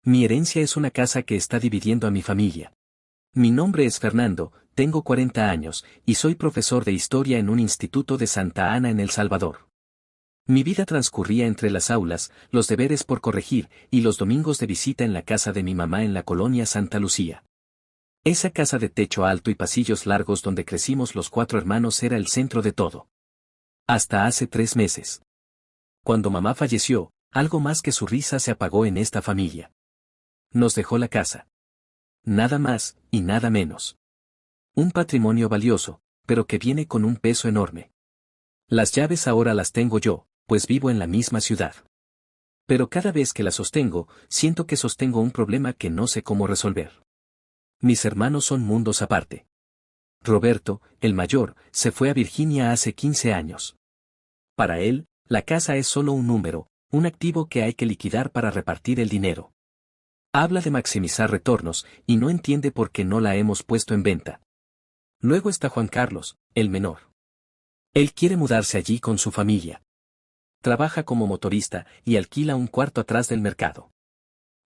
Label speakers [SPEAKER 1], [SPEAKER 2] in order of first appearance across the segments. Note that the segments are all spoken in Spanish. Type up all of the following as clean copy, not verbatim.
[SPEAKER 1] Mi herencia es una casa que está dividiendo a mi familia. Mi nombre es Fernando, tengo 40 años, y soy profesor de historia en un instituto de Santa Ana en El Salvador. Mi vida transcurría entre las aulas, los deberes por corregir, y los domingos de visita en la casa de mi mamá en la colonia Santa Lucía. Esa casa de techo alto y pasillos largos donde crecimos los 4 hermanos era el centro de todo. Hasta hace 3 meses. Cuando mamá falleció, algo más que su risa se apagó en esta familia. Nos dejó la casa. Nada más, y nada menos. Un patrimonio valioso, pero que viene con un peso enorme. Las llaves ahora las tengo yo, pues vivo en la misma ciudad. Pero cada vez que la sostengo, siento que sostengo un problema que no sé cómo resolver. Mis hermanos son mundos aparte. Roberto, el mayor, se fue a Virginia hace 15 años. Para él, la casa es solo un número, un activo que hay que liquidar para repartir el dinero. Habla de maximizar retornos, y no entiende por qué no la hemos puesto en venta. Luego está Juan Carlos, el menor. Él quiere mudarse allí con su familia. Trabaja como motorista y alquila un cuarto atrás del mercado.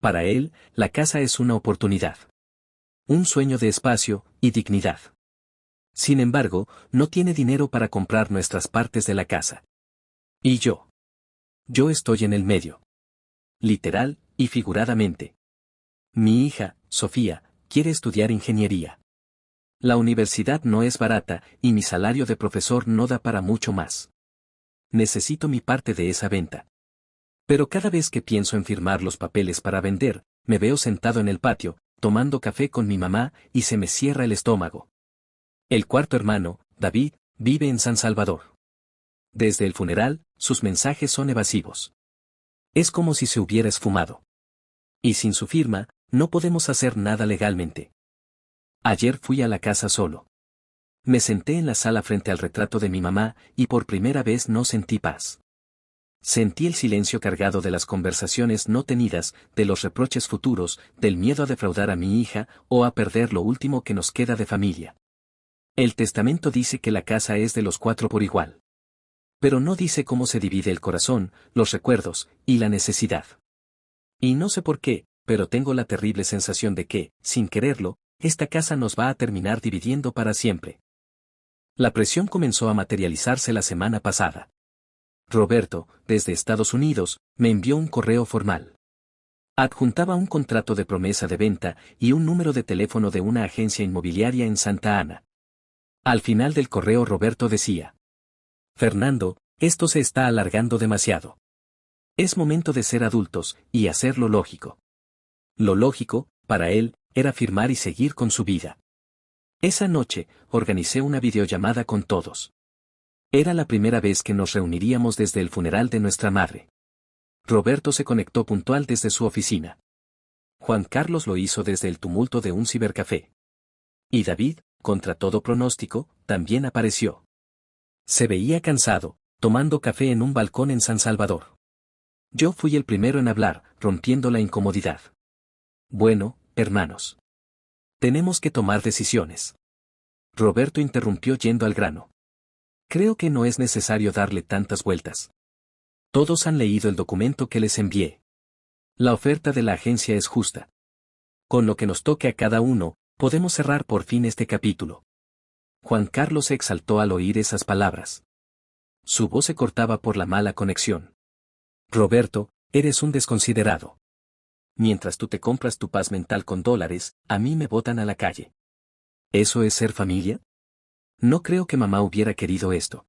[SPEAKER 1] Para él, la casa es una oportunidad. Un sueño de espacio y dignidad. Sin embargo, no tiene dinero para comprar nuestras partes de la casa. ¿Y yo? Yo estoy en el medio. Literal y figuradamente. Mi hija, Sofía, quiere estudiar ingeniería. La universidad no es barata y mi salario de profesor no da para mucho más. Necesito mi parte de esa venta. Pero cada vez que pienso en firmar los papeles para vender, me veo sentado en el patio, tomando café con mi mamá y se me cierra el estómago. El cuarto hermano, David, vive en San Salvador. Desde el funeral, sus mensajes son evasivos. Es como si se hubiera esfumado. Y sin su firma, no podemos hacer nada legalmente. Ayer fui a la casa solo. Me senté en la sala frente al retrato de mi mamá y por primera vez no sentí paz. Sentí el silencio cargado de las conversaciones no tenidas, de los reproches futuros, del miedo a defraudar a mi hija o a perder lo último que nos queda de familia. El testamento dice que la casa es de los 4 por igual. Pero no dice cómo se divide el corazón, los recuerdos y la necesidad. Y no sé por qué, pero tengo la terrible sensación de que, sin quererlo, esta casa nos va a terminar dividiendo para siempre. La presión comenzó a materializarse la semana pasada. Roberto, desde Estados Unidos, me envió un correo formal. Adjuntaba un contrato de promesa de venta y un número de teléfono de una agencia inmobiliaria en Santa Ana. Al final del correo Roberto decía: Fernando, esto se está alargando demasiado. Es momento de ser adultos y hacer lo lógico. Lo lógico, para él, era firmar y seguir con su vida. Esa noche, organicé una videollamada con todos. Era la primera vez que nos reuniríamos desde el funeral de nuestra madre. Roberto se conectó puntual desde su oficina. Juan Carlos lo hizo desde el tumulto de un cibercafé. Y David, contra todo pronóstico, también apareció. Se veía cansado, tomando café en un balcón en San Salvador. Yo fui el primero en hablar, rompiendo la incomodidad. Bueno, hermanos. Tenemos que tomar decisiones. Roberto interrumpió yendo al grano. Creo que no es necesario darle tantas vueltas. Todos han leído el documento que les envié. La oferta de la agencia es justa. Con lo que nos toque a cada uno, podemos cerrar por fin este capítulo. Juan Carlos se exaltó al oír esas palabras. Su voz se cortaba por la mala conexión. Roberto, eres un desconsiderado. Mientras tú te compras tu paz mental con dólares, a mí me botan a la calle. ¿Eso es ser familia? No creo que mamá hubiera querido esto.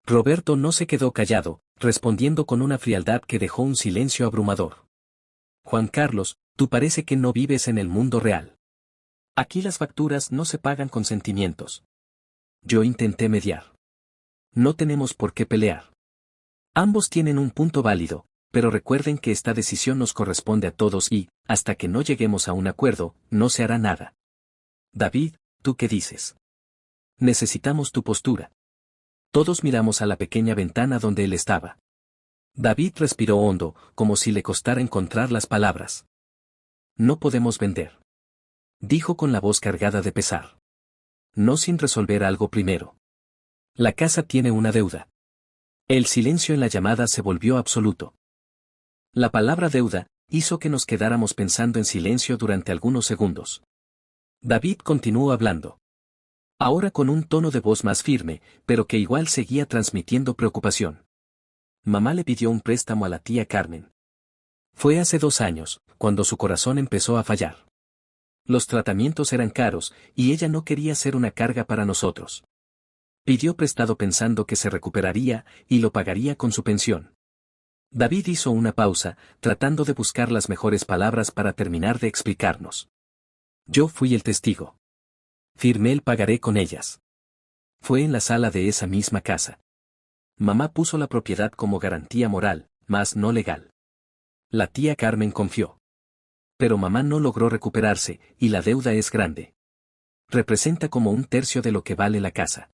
[SPEAKER 1] Roberto no se quedó callado, respondiendo con una frialdad que dejó un silencio abrumador. Juan Carlos, tú parece que no vives en el mundo real. Aquí las facturas no se pagan con sentimientos. Yo intenté mediar. No tenemos por qué pelear. Ambos tienen un punto válido, pero recuerden que esta decisión nos corresponde a todos y, hasta que no lleguemos a un acuerdo, no se hará nada. David, ¿tú qué dices? Necesitamos tu postura. Todos miramos a la pequeña ventana donde él estaba. David respiró hondo, como si le costara encontrar las palabras. No podemos vender. Dijo con la voz cargada de pesar. No sin resolver algo primero. La casa tiene una deuda. El silencio en la llamada se volvió absoluto. La palabra deuda hizo que nos quedáramos pensando en silencio durante algunos segundos. David continuó hablando. Ahora con un tono de voz más firme, pero que igual seguía transmitiendo preocupación. Mamá le pidió un préstamo a la tía Carmen. Fue hace 2 años, cuando su corazón empezó a fallar. Los tratamientos eran caros, y ella no quería ser una carga para nosotros. Pidió prestado pensando que se recuperaría, y lo pagaría con su pensión. David hizo una pausa, tratando de buscar las mejores palabras para terminar de explicarnos. Yo fui el testigo. Firmé el pagaré con ellas. Fue en la sala de esa misma casa. Mamá puso la propiedad como garantía moral, mas no legal. La tía Carmen confió. Pero mamá no logró recuperarse, y la deuda es grande. Representa como 1/3 de lo que vale la casa.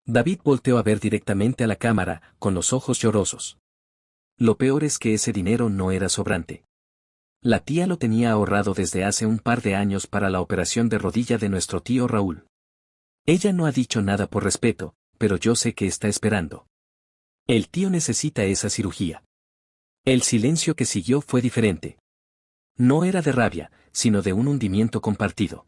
[SPEAKER 1] David volteó a ver directamente a la cámara, con los ojos llorosos. Lo peor es que ese dinero no era sobrante. La tía lo tenía ahorrado desde hace un par de años para la operación de rodilla de nuestro tío Raúl. Ella no ha dicho nada por respeto, pero yo sé que está esperando. El tío necesita esa cirugía. El silencio que siguió fue diferente. No era de rabia, sino de un hundimiento compartido.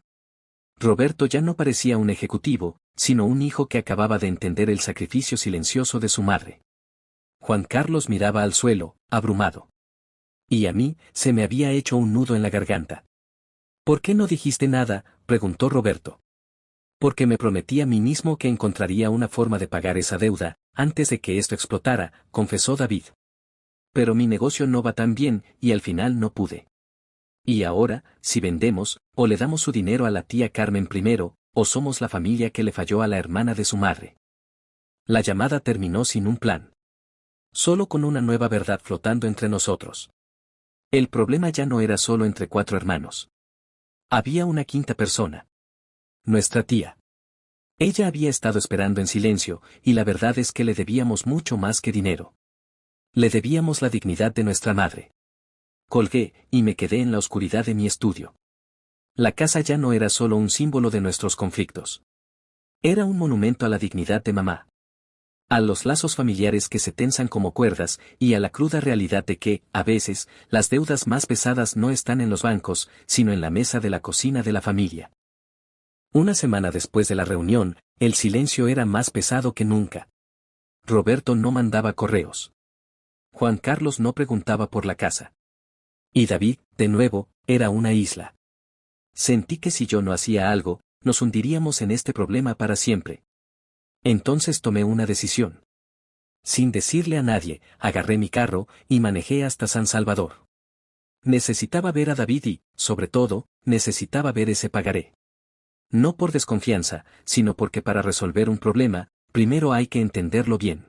[SPEAKER 1] Roberto ya no parecía un ejecutivo, sino un hijo que acababa de entender el sacrificio silencioso de su madre. Juan Carlos miraba al suelo, abrumado. Y a mí, se me había hecho un nudo en la garganta. ¿Por qué no dijiste nada?, preguntó Roberto. Porque me prometí a mí mismo que encontraría una forma de pagar esa deuda, antes de que esto explotara, confesó David. Pero mi negocio no va tan bien, y al final no pude. Y ahora, si vendemos, o le damos su dinero a la tía Carmen primero, o somos la familia que le falló a la hermana de su madre. La llamada terminó sin un plan. Solo con una nueva verdad flotando entre nosotros. El problema ya no era solo entre 4 hermanos. Había una quinta persona. Nuestra tía. Ella había estado esperando en silencio, y la verdad es que le debíamos mucho más que dinero. Le debíamos la dignidad de nuestra madre. Colgué, y me quedé en la oscuridad de mi estudio. La casa ya no era solo un símbolo de nuestros conflictos. Era un monumento a la dignidad de mamá. A los lazos familiares que se tensan como cuerdas, y a la cruda realidad de que, a veces, las deudas más pesadas no están en los bancos, sino en la mesa de la cocina de la familia. Una semana después de la reunión, el silencio era más pesado que nunca. Roberto no mandaba correos. Juan Carlos no preguntaba por la casa. Y David, de nuevo, era una isla. Sentí que si yo no hacía algo, nos hundiríamos en este problema para siempre. Entonces tomé una decisión. Sin decirle a nadie, agarré mi carro, y manejé hasta San Salvador. Necesitaba ver a David y, sobre todo, necesitaba ver ese pagaré. No por desconfianza, sino porque para resolver un problema, primero hay que entenderlo bien.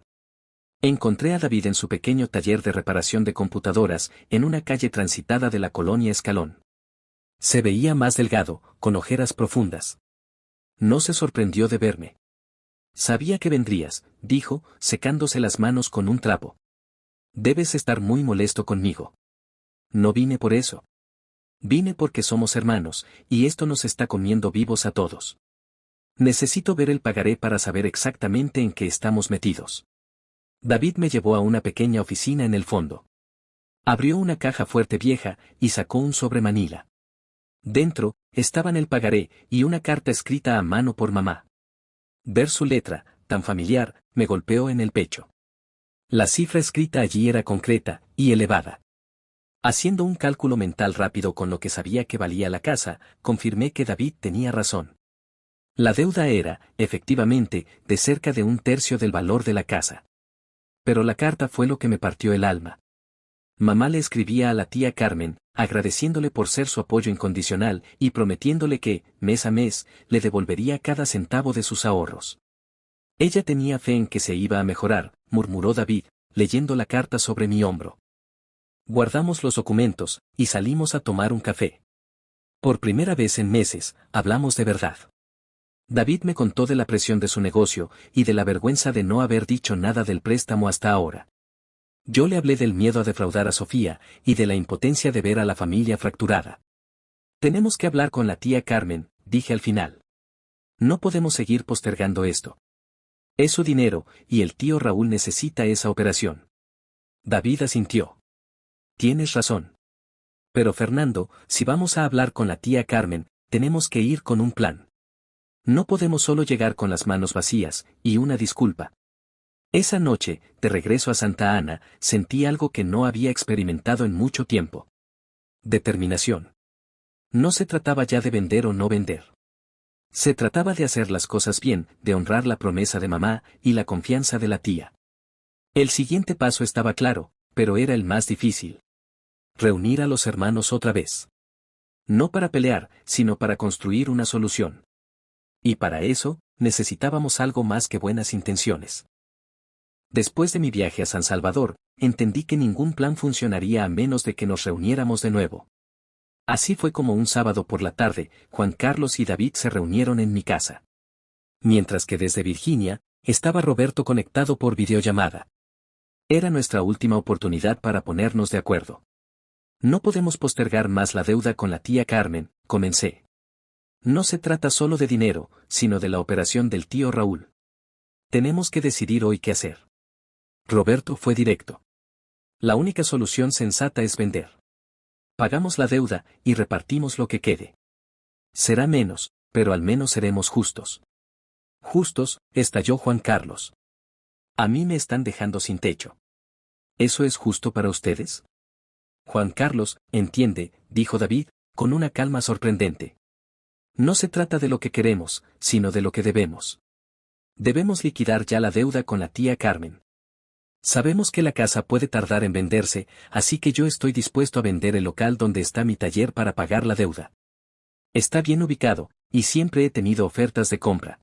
[SPEAKER 1] Encontré a David en su pequeño taller de reparación de computadoras, en una calle transitada de la colonia Escalón. Se veía más delgado, con ojeras profundas. No se sorprendió de verme. Sabía que vendrías, dijo, secándose las manos con un trapo. Debes estar muy molesto conmigo. No vine por eso. Vine porque somos hermanos, y esto nos está comiendo vivos a todos. Necesito ver el pagaré para saber exactamente en qué estamos metidos. David me llevó a una pequeña oficina en el fondo. Abrió una caja fuerte vieja, y sacó un sobre manila. Dentro, estaban el pagaré, y una carta escrita a mano por mamá. Ver su letra, tan familiar, me golpeó en el pecho. La cifra escrita allí era concreta, y elevada. Haciendo un cálculo mental rápido con lo que sabía que valía la casa, confirmé que David tenía razón. La deuda era, efectivamente, de cerca de 1/3 del valor de la casa. Pero la carta fue lo que me partió el alma. Mamá le escribía a la tía Carmen, agradeciéndole por ser su apoyo incondicional y prometiéndole que, mes a mes, le devolvería cada centavo de sus ahorros. Ella tenía fe en que se iba a mejorar, murmuró David, leyendo la carta sobre mi hombro. Guardamos los documentos, y salimos a tomar un café. Por primera vez en meses, hablamos de verdad. David me contó de la presión de su negocio, y de la vergüenza de no haber dicho nada del préstamo hasta ahora. Yo le hablé del miedo a defraudar a Sofía, y de la impotencia de ver a la familia fracturada. Tenemos que hablar con la tía Carmen, dije al final. No podemos seguir postergando esto. Es su dinero, y el tío Raúl necesita esa operación. David asintió. Tienes razón. Pero Fernando, si vamos a hablar con la tía Carmen, tenemos que ir con un plan. No podemos solo llegar con las manos vacías, y una disculpa. Esa noche, de regreso a Santa Ana, sentí algo que no había experimentado en mucho tiempo. Determinación. No se trataba ya de vender o no vender. Se trataba de hacer las cosas bien, de honrar la promesa de mamá y la confianza de la tía. El siguiente paso estaba claro, pero era el más difícil. Reunir a los hermanos otra vez. No para pelear, sino para construir una solución. Y para eso, necesitábamos algo más que buenas intenciones. Después de mi viaje a San Salvador, entendí que ningún plan funcionaría a menos de que nos reuniéramos de nuevo. Así fue como un sábado por la tarde, Juan Carlos y David se reunieron en mi casa. Mientras que desde Virginia, estaba Roberto conectado por videollamada. Era nuestra última oportunidad para ponernos de acuerdo. No podemos postergar más la deuda con la tía Carmen, comencé. No se trata solo de dinero, sino de la operación del tío Raúl. Tenemos que decidir hoy qué hacer. Roberto fue directo. La única solución sensata es vender. Pagamos la deuda y repartimos lo que quede. Será menos, pero al menos seremos justos. Justos, estalló Juan Carlos. A mí me están dejando sin techo. ¿Eso es justo para ustedes? Juan Carlos, entiende, dijo David, con una calma sorprendente. No se trata de lo que queremos, sino de lo que debemos. Debemos liquidar ya la deuda con la tía Carmen. Sabemos que la casa puede tardar en venderse, así que yo estoy dispuesto a vender el local donde está mi taller para pagar la deuda. Está bien ubicado, y siempre he tenido ofertas de compra.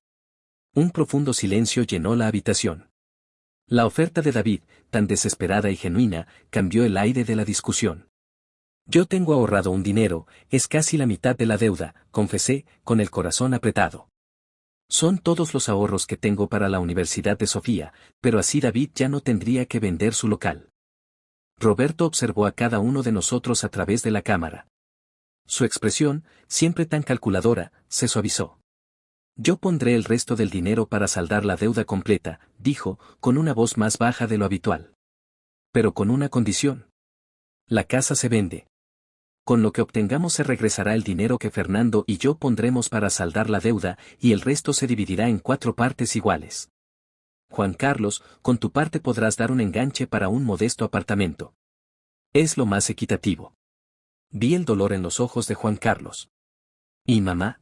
[SPEAKER 1] Un profundo silencio llenó la habitación. La oferta de David, tan desesperada y genuina, cambió el aire de la discusión. Yo tengo ahorrado un dinero, es casi la mitad de la deuda, confesé, con el corazón apretado. Son todos los ahorros que tengo para la Universidad de Sofía, pero así David ya no tendría que vender su local. Roberto observó a cada uno de nosotros a través de la cámara. Su expresión, siempre tan calculadora, se suavizó. Yo pondré el resto del dinero para saldar la deuda completa, dijo, con una voz más baja de lo habitual. Pero con una condición. La casa se vende. Con lo que obtengamos se regresará el dinero que Fernando y yo pondremos para saldar la deuda, y el resto se dividirá en 4 partes iguales. Juan Carlos, con tu parte podrás dar un enganche para un modesto apartamento. Es lo más equitativo. Vi el dolor en los ojos de Juan Carlos. ¿Y mamá?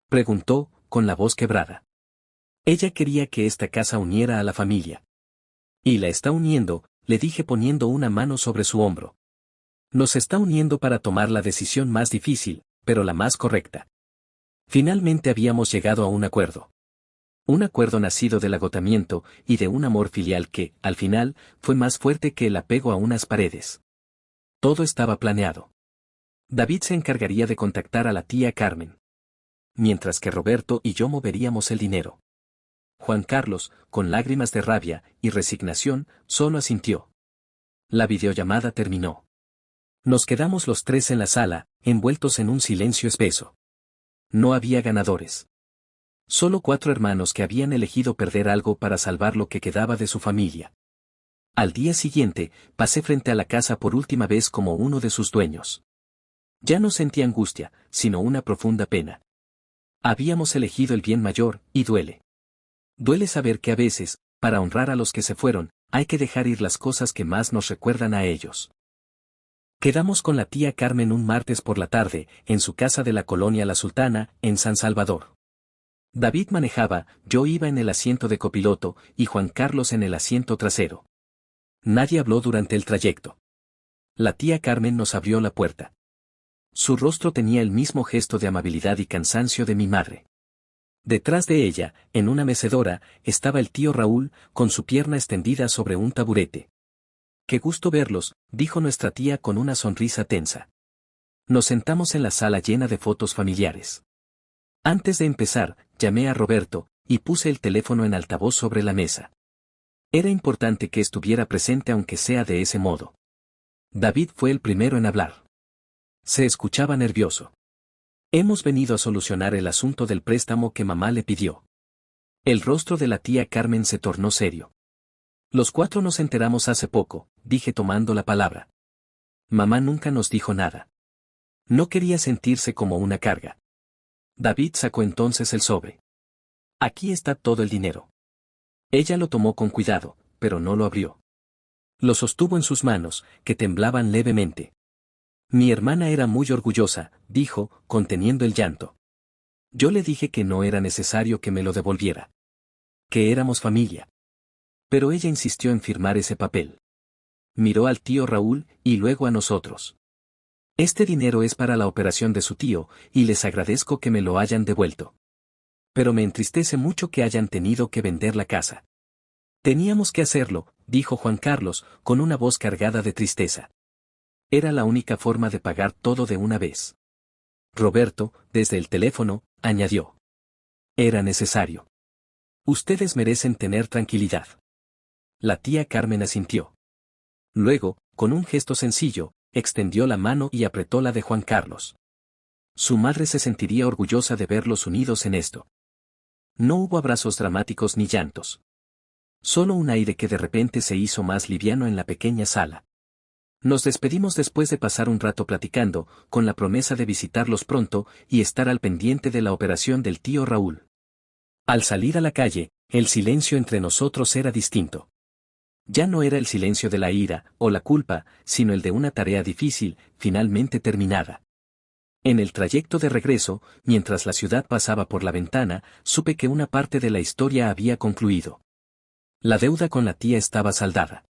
[SPEAKER 1] Preguntó, con la voz quebrada. Ella quería que esta casa uniera a la familia. Y la está uniendo, le dije poniendo una mano sobre su hombro. Nos está uniendo para tomar la decisión más difícil, pero la más correcta. Finalmente habíamos llegado a un acuerdo. Un acuerdo nacido del agotamiento y de un amor filial que, al final, fue más fuerte que el apego a unas paredes. Todo estaba planeado. David se encargaría de contactar a la tía Carmen. Mientras que Roberto y yo moveríamos el dinero. Juan Carlos, con lágrimas de rabia y resignación, solo asintió. La videollamada terminó. Nos quedamos los 3 en la sala, envueltos en un silencio espeso. No había ganadores. Solo 4 hermanos que habían elegido perder algo para salvar lo que quedaba de su familia. Al día siguiente, pasé frente a la casa por última vez como uno de sus dueños. Ya no sentí angustia, sino una profunda pena. Habíamos elegido el bien mayor, y duele. Duele saber que a veces, para honrar a los que se fueron, hay que dejar ir las cosas que más nos recuerdan a ellos. Quedamos con la tía Carmen un martes por la tarde, en su casa de la colonia La Sultana, en San Salvador. David manejaba, yo iba en el asiento de copiloto, y Juan Carlos en el asiento trasero. Nadie habló durante el trayecto. La tía Carmen nos abrió la puerta. Su rostro tenía el mismo gesto de amabilidad y cansancio de mi madre. Detrás de ella, en una mecedora, estaba el tío Raúl, con su pierna extendida sobre un taburete. «Qué gusto verlos», dijo nuestra tía con una sonrisa tensa. Nos sentamos en la sala llena de fotos familiares. Antes de empezar, llamé a Roberto, y puse el teléfono en altavoz sobre la mesa. Era importante que estuviera presente aunque sea de ese modo. David fue el primero en hablar. Se escuchaba nervioso. Hemos venido a solucionar el asunto del préstamo que mamá le pidió. El rostro de la tía Carmen se tornó serio. Los 4 nos enteramos hace poco, dije tomando la palabra. Mamá nunca nos dijo nada. No quería sentirse como una carga. David sacó entonces el sobre. Aquí está todo el dinero. Ella lo tomó con cuidado, pero no lo abrió. Lo sostuvo en sus manos, que temblaban levemente. Mi hermana era muy orgullosa, dijo, conteniendo el llanto. Yo le dije que no era necesario que me lo devolviera. Que éramos familia. Pero ella insistió en firmar ese papel. Miró al tío Raúl, y luego a nosotros. Este dinero es para la operación de su tío, y les agradezco que me lo hayan devuelto. Pero me entristece mucho que hayan tenido que vender la casa. Teníamos que hacerlo, dijo Juan Carlos, con una voz cargada de tristeza. Era la única forma de pagar todo de una vez. Roberto, desde el teléfono, añadió. Era necesario. Ustedes merecen tener tranquilidad. La tía Carmen asintió. Luego, con un gesto sencillo, extendió la mano y apretó la de Juan Carlos. Su madre se sentiría orgullosa de verlos unidos en esto. No hubo abrazos dramáticos ni llantos. Solo un aire que de repente se hizo más liviano en la pequeña sala. Nos despedimos después de pasar un rato platicando, con la promesa de visitarlos pronto y estar al pendiente de la operación del tío Raúl. Al salir a la calle, el silencio entre nosotros era distinto. Ya no era el silencio de la ira o la culpa, sino el de una tarea difícil, finalmente terminada. En el trayecto de regreso, mientras la ciudad pasaba por la ventana, supe que una parte de la historia había concluido. La deuda con la tía estaba saldada.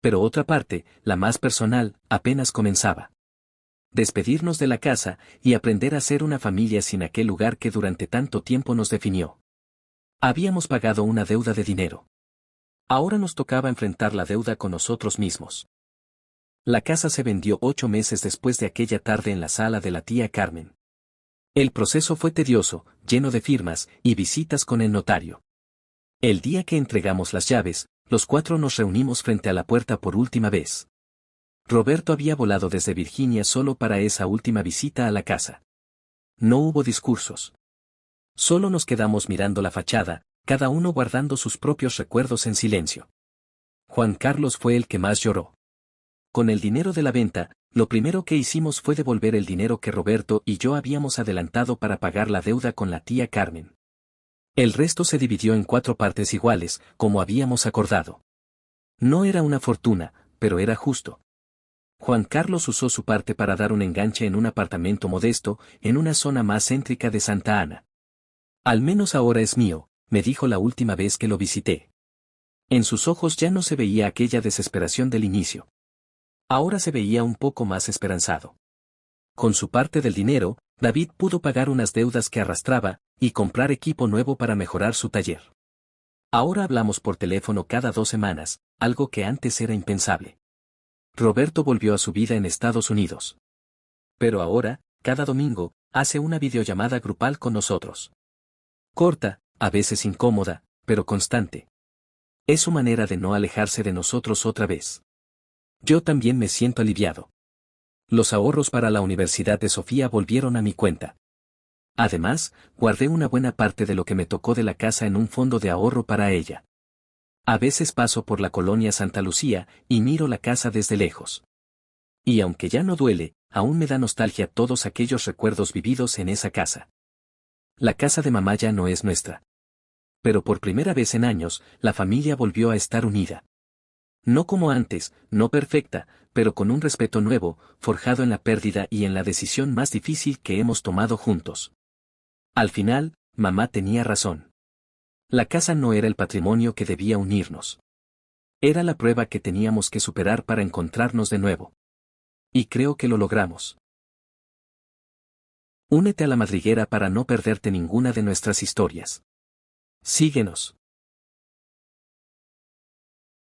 [SPEAKER 1] Pero otra parte, la más personal, apenas comenzaba. Despedirnos de la casa y aprender a ser una familia sin aquel lugar que durante tanto tiempo nos definió. Habíamos pagado una deuda de dinero. Ahora nos tocaba enfrentar la deuda con nosotros mismos. La casa se vendió 8 meses después de aquella tarde en la sala de la tía Carmen. El proceso fue tedioso, lleno de firmas y visitas con el notario. El día que entregamos las llaves, los 4 nos reunimos frente a la puerta por última vez. Roberto había volado desde Virginia solo para esa última visita a la casa. No hubo discursos. Solo nos quedamos mirando la fachada, cada uno guardando sus propios recuerdos en silencio. Juan Carlos fue el que más lloró. Con el dinero de la venta, lo primero que hicimos fue devolver el dinero que Roberto y yo habíamos adelantado para pagar la deuda con la tía Carmen. El resto se dividió en 4 partes iguales, como habíamos acordado. No era una fortuna, pero era justo. Juan Carlos usó su parte para dar un enganche en un apartamento modesto, en una zona más céntrica de Santa Ana. Al menos ahora es mío, me dijo la última vez que lo visité. En sus ojos ya no se veía aquella desesperación del inicio. Ahora se veía un poco más esperanzado. Con su parte del dinero, David pudo pagar unas deudas que arrastraba, y comprar equipo nuevo para mejorar su taller. Ahora hablamos por teléfono cada 2 semanas, algo que antes era impensable. Roberto volvió a su vida en Estados Unidos. Pero ahora, cada domingo, hace una videollamada grupal con nosotros. Corta, a veces incómoda, pero constante. Es su manera de no alejarse de nosotros otra vez. Yo también me siento aliviado. Los ahorros para la Universidad de Sofía volvieron a mi cuenta. Además, guardé una buena parte de lo que me tocó de la casa en un fondo de ahorro para ella. A veces paso por la colonia Santa Lucía y miro la casa desde lejos. Y aunque ya no duele, aún me da nostalgia todos aquellos recuerdos vividos en esa casa. La casa de mamá ya no es nuestra. Pero por primera vez en años, la familia volvió a estar unida. No como antes, no perfecta, pero con un respeto nuevo, forjado en la pérdida y en la decisión más difícil que hemos tomado juntos. Al final, mamá tenía razón. La casa no era el patrimonio que debía unirnos. Era la prueba que teníamos que superar para encontrarnos de nuevo. Y creo que lo logramos. Únete a la madriguera para no perderte ninguna de nuestras historias. Síguenos.